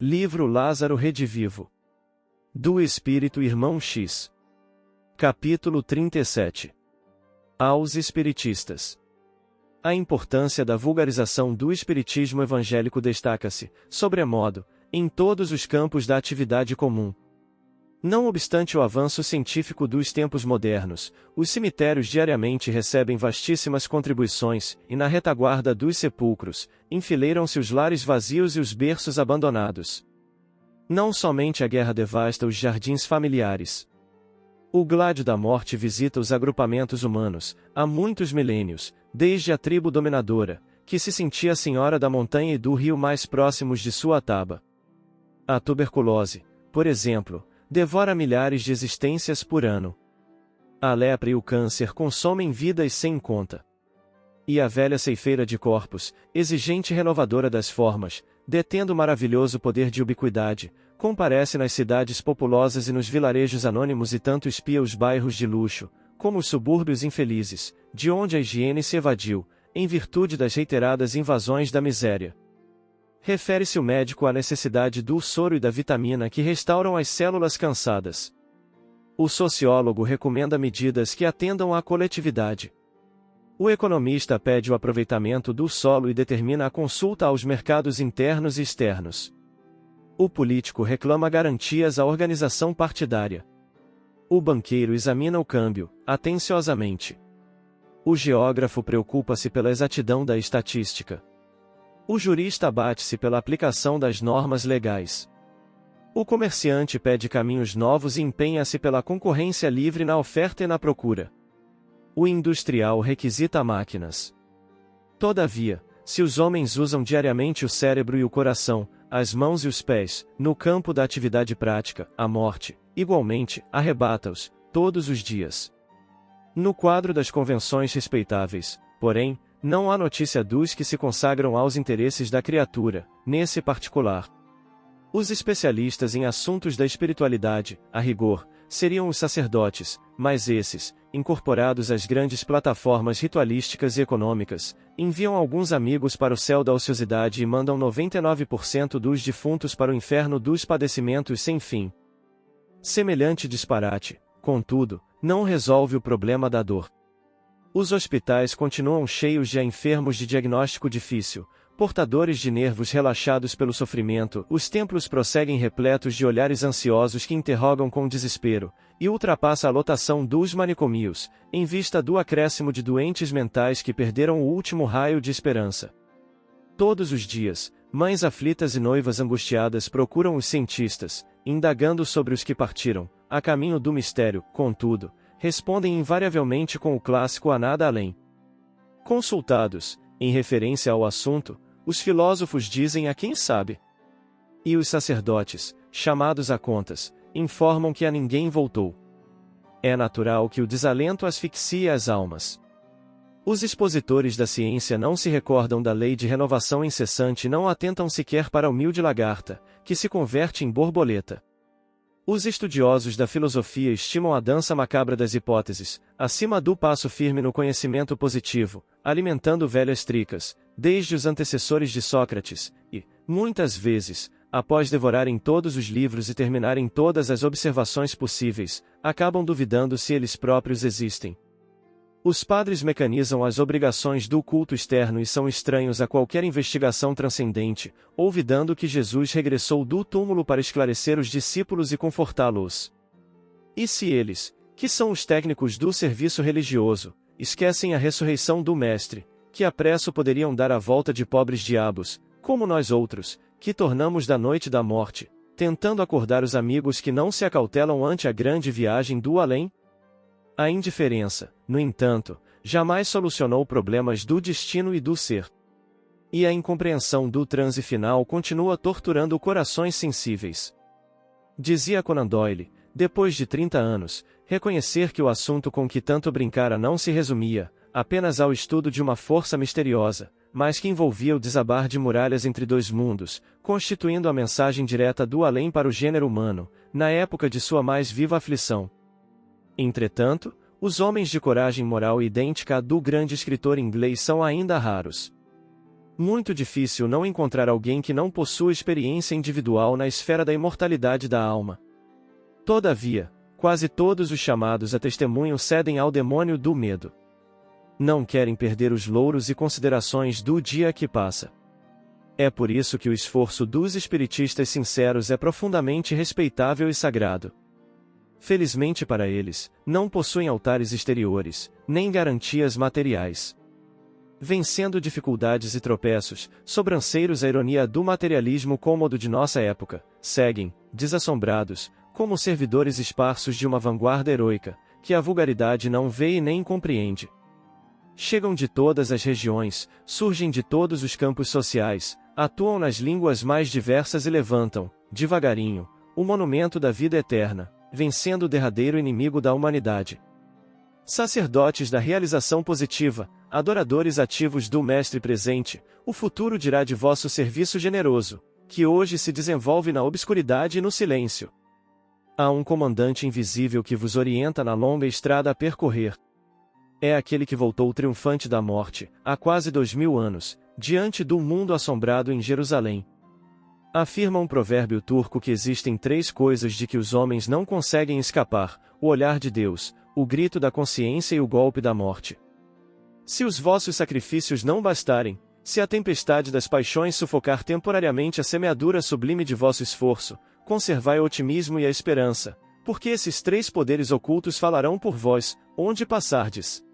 Livro Lázaro Redivivo. Do Espírito Irmão X. Capítulo 37. Aos Espiritistas. A importância da vulgarização do espiritismo evangélico destaca-se, sobremodo, em todos os campos da atividade comum. Não obstante o avanço científico dos tempos modernos, os cemitérios diariamente recebem vastíssimas contribuições, e na retaguarda dos sepulcros, enfileiram-se os lares vazios e os berços abandonados. Não somente a guerra devasta os jardins familiares. O gládio da morte visita os agrupamentos humanos, há muitos milênios, desde a tribo dominadora, que se sentia senhora da montanha e do rio mais próximos de sua taba. A tuberculose, por exemplo, devora milhares de existências por ano. A lepra e o câncer consomem vidas sem conta. E a velha ceifeira de corpos, exigente e renovadora das formas, detendo maravilhoso poder de ubiquidade, comparece nas cidades populosas e nos vilarejos anônimos e tanto espia os bairros de luxo, como os subúrbios infelizes, de onde a higiene se evadiu, em virtude das reiteradas invasões da miséria. Refere-se o médico à necessidade do soro e da vitamina que restauram as células cansadas. O sociólogo recomenda medidas que atendam à coletividade. O economista pede o aproveitamento do solo e determina a consulta aos mercados internos e externos. O político reclama garantias à organização partidária. O banqueiro examina o câmbio, atenciosamente. O geógrafo preocupa-se pela exatidão da estatística. O jurista abate-se pela aplicação das normas legais. O comerciante pede caminhos novos e empenha-se pela concorrência livre na oferta e na procura. O industrial requisita máquinas. Todavia, se os homens usam diariamente o cérebro e o coração, as mãos e os pés, no campo da atividade prática, a morte, igualmente, arrebata-os, todos os dias. No quadro das convenções respeitáveis, porém, não há notícia dos que se consagram aos interesses da criatura, nesse particular. Os especialistas em assuntos da espiritualidade, a rigor, seriam os sacerdotes, mas esses, incorporados às grandes plataformas ritualísticas e econômicas, enviam alguns amigos para o céu da ociosidade e mandam 99% dos defuntos para o inferno dos padecimentos sem fim. Semelhante disparate, contudo, não resolve o problema da dor. Os hospitais continuam cheios de enfermos de diagnóstico difícil, portadores de nervos relaxados pelo sofrimento, os templos prosseguem repletos de olhares ansiosos que interrogam com desespero, e ultrapassa a lotação dos manicomios, em vista do acréscimo de doentes mentais que perderam o último raio de esperança. Todos os dias, mães aflitas e noivas angustiadas procuram os cientistas, indagando sobre os que partiram, a caminho do mistério, contudo, respondem invariavelmente com o clássico a nada além. Consultados, em referência ao assunto, os filósofos dizem a quem sabe. E os sacerdotes, chamados a contas, informam que a ninguém voltou. É natural que o desalento asfixie as almas. Os expositores da ciência não se recordam da lei de renovação incessante e não atentam sequer para a humilde lagarta, que se converte em borboleta. Os estudiosos da filosofia estimam a dança macabra das hipóteses, acima do passo firme no conhecimento positivo, alimentando velhas tricas, desde os antecessores de Sócrates, e, muitas vezes, após devorarem todos os livros e terminarem todas as observações possíveis, acabam duvidando se eles próprios existem. Os padres mecanizam as obrigações do culto externo e são estranhos a qualquer investigação transcendente, olvidando que Jesus regressou do túmulo para esclarecer os discípulos e confortá-los. E se eles, que são os técnicos do serviço religioso, esquecem a ressurreição do Mestre, que a presso poderiam dar a volta de pobres diabos, como nós outros, que tornamos da noite da morte, tentando acordar os amigos que não se acautelam ante a grande viagem do além? A indiferença, no entanto, jamais solucionou problemas do destino e do ser. E a incompreensão do transe final continua torturando corações sensíveis. Dizia Conan Doyle, depois de 30 anos, reconhecer que o assunto com que tanto brincara não se resumia apenas ao estudo de uma força misteriosa, mas que envolvia o desabar de muralhas entre dois mundos, constituindo a mensagem direta do além para o gênero humano, na época de sua mais viva aflição. Entretanto, os homens de coragem moral idêntica à do grande escritor inglês são ainda raros. Muito difícil não encontrar alguém que não possua experiência individual na esfera da imortalidade da alma. Todavia, quase todos os chamados a testemunho cedem ao demônio do medo. Não querem perder os louros e considerações do dia que passa. É por isso que o esforço dos espiritistas sinceros é profundamente respeitável e sagrado. Felizmente para eles, não possuem altares exteriores, nem garantias materiais. Vencendo dificuldades e tropeços, sobranceiros à ironia do materialismo cômodo de nossa época, seguem, desassombrados, como servidores esparsos de uma vanguarda heroica, que a vulgaridade não vê e nem compreende. Chegam de todas as regiões, surgem de todos os campos sociais, atuam nas línguas mais diversas e levantam, devagarinho, o monumento da vida eterna, vencendo o derradeiro inimigo da humanidade. Sacerdotes da realização positiva, adoradores ativos do Mestre presente, o futuro dirá de vosso serviço generoso, que hoje se desenvolve na obscuridade e no silêncio. Há um comandante invisível que vos orienta na longa estrada a percorrer. É aquele que voltou triunfante da morte, há quase 2000 anos, diante do mundo assombrado em Jerusalém. Afirma um provérbio turco que existem 3 coisas de que os homens não conseguem escapar: o olhar de Deus, o grito da consciência e o golpe da morte. Se os vossos sacrifícios não bastarem, se a tempestade das paixões sufocar temporariamente a semeadura sublime de vosso esforço, conservai o otimismo e a esperança, porque esses 3 poderes ocultos falarão por vós, onde passardes.